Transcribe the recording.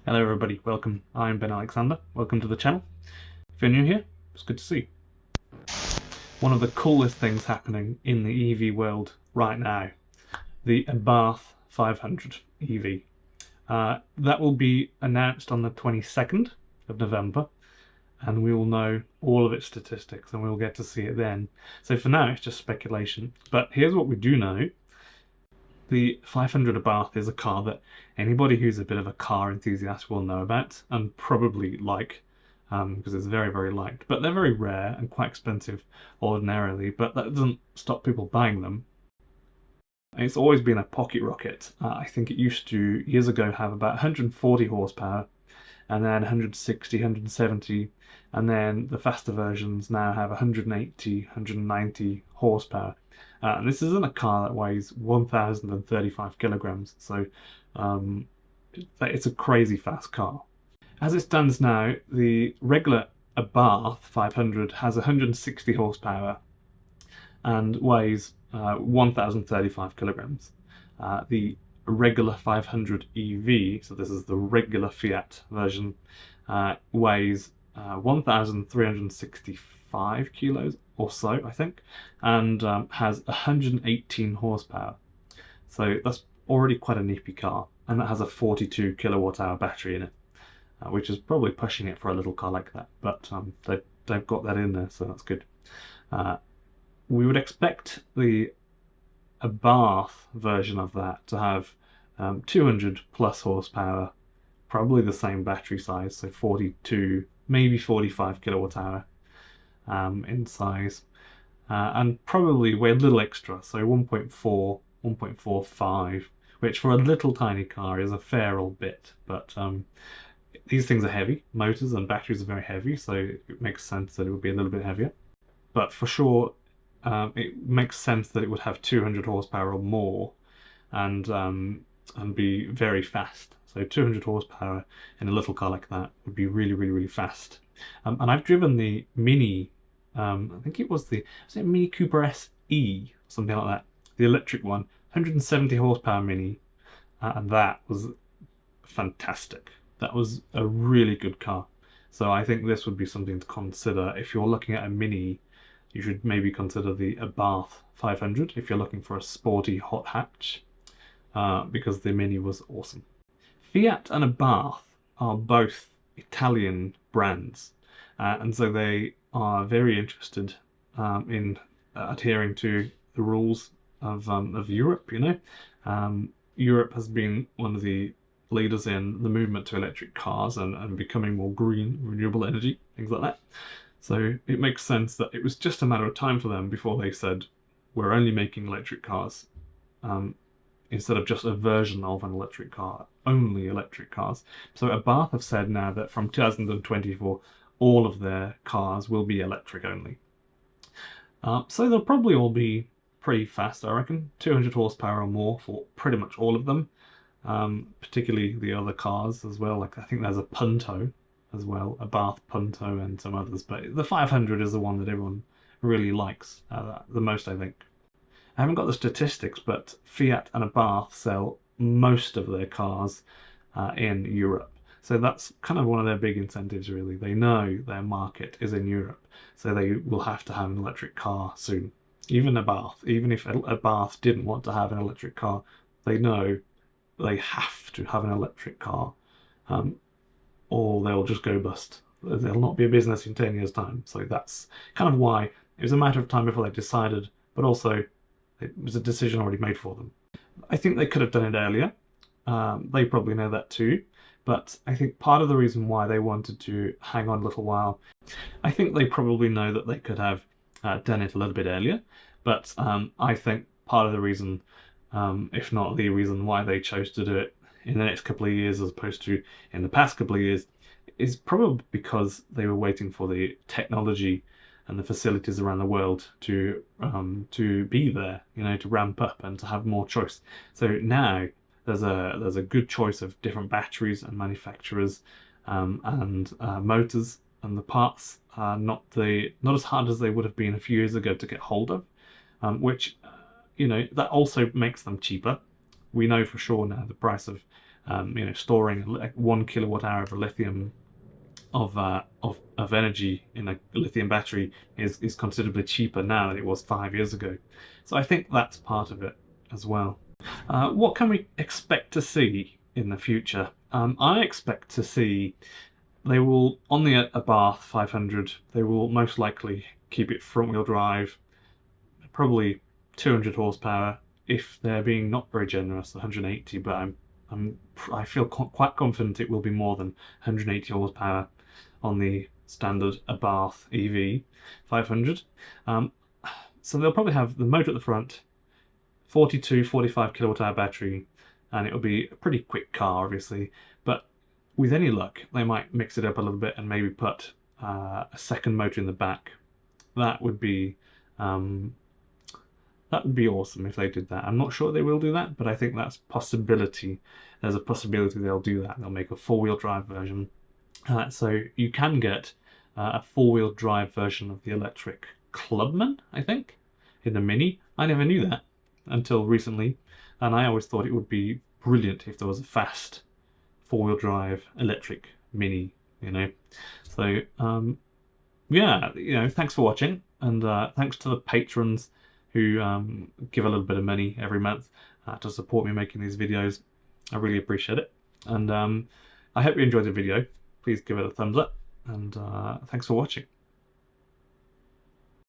Hello everybody, welcome. I'm Ben Alexander. Welcome to the channel. If you're new here, it's good to see you. One of the coolest things happening in the EV world right now, the Abarth 500 EV. That will be announced on the 22nd of November, and we will know all of its statistics and we'll get to see it then. So for now it's just speculation, but here's what we do know. The 500 Abarth is a car that anybody who's a bit of a car enthusiast will know about and probably like, because it's very, very liked. But they're very rare and quite expensive ordinarily, but that doesn't stop people buying them. It's always been a pocket rocket. I think it used to, years ago, have about 140 horsepower, and then 160, 170, and then the faster versions now have 180, 190 horsepower. And this isn't a car that weighs 1,035 kilograms, so it's a crazy fast car. As it stands now, the regular Abarth 500 has 160 horsepower and weighs 1,035 kilograms. The regular 500 EV, so this is the regular Fiat version, weighs 1,365 kilos or so, I think, and has 118 horsepower. So that's already quite a nippy car, and that has a 42 kilowatt hour battery in it, which is probably pushing it for a little car like that, but they've got that in there, so that's good. We would expect the Abarth version of that to have 200 plus horsepower, probably the same battery size, so 42, maybe 45 kilowatt hour in size, and probably weigh a little extra, so 1.4, 1.45, which for a little tiny car is a fair old bit, but these things are heavy. Motors and batteries are very heavy, so it makes sense that it would be a little bit heavier. But for sure, it makes sense that it would have 200 horsepower or more, and be very fast. So 200 horsepower in a little car like that would be really, really, really fast. And I've driven the Mini. I think it was Mini Cooper SE, something like that. The electric one, 170 horsepower Mini, and that was fantastic. That was a really good car. So I think this would be something to consider if you're looking at a Mini. You should maybe consider the Abarth 500 if you're looking for a sporty hot hatch, because the Mini was awesome. Fiat and Abarth are both Italian brands, and so they are very interested in adhering to the rules of Europe. Europe has been one of the leaders in the movement to electric cars and becoming more green, renewable energy, things like that. So it makes sense that it was just a matter of time for them before they said, we're only making electric cars, instead of just a version of an electric car, only electric cars. So Abarth have said now that from 2024, all of their cars will be electric only. So they'll probably all be pretty fast, I reckon, 200 horsepower or more for pretty much all of them. Particularly the other cars as well. Like I think there's a Punto as well, a Abarth Punto and some others, but the 500 is the one that everyone really likes the most, I think. I haven't got the statistics, but Fiat and Abarth sell most of their cars in Europe. So that's kind of one of their big incentives, really. They know their market is in Europe, so they will have to have an electric car soon. Even Abarth, even if Abarth didn't want to have an electric car, they know they have to have an electric car, or they'll just go bust. They'll not be a business in 10 years' time. So that's kind of why it was a matter of time before they decided, but also it was a decision already made for them. I think they could have done it earlier. They probably know that too. But I think part of the reason why they wanted to hang on a little while, I think they probably know that they could have done it a little bit earlier. But I think part of the reason, if not the reason why they chose to do it in the next couple of years as opposed to in the past couple of years, is probably because they were waiting for the technology and the facilities around the world to be there, to ramp up and to have more choice. So now there's a good choice of different batteries and manufacturers, and motors, and the parts are not as hard as they would have been a few years ago to get hold of, which that also makes them cheaper. We know for sure now the price of storing like 1 kWh of lithium of energy in a lithium battery is considerably cheaper now than it was 5 years ago. So I think that's part of it as well. What can we expect to see in the future? I expect to see they will, on the Abarth 500, they will most likely keep it front-wheel drive, probably 200 horsepower, if they're being not very generous, 180, but I feel quite confident it will be more than 180 horsepower on the standard Abarth EV 500. So they'll probably have the motor at the front, 45 kilowatt hour battery, and it'll be a pretty quick car, obviously. But with any luck, they might mix it up a little bit and maybe put a second motor in the back. That would be awesome if they did that. I'm not sure they will do that, but I think that's a possibility. There's a possibility they'll do that. They'll make a four-wheel drive version. So you can get a four-wheel drive version of the electric Clubman, I think, in the Mini. I never knew that until recently, and I always thought it would be brilliant if there was a fast four-wheel drive electric Mini, So yeah, thanks for watching, and thanks to the patrons who give a little bit of money every month to support me making these videos. I really appreciate it, and I hope you enjoyed the video. Please give it a thumbs up, and thanks for watching.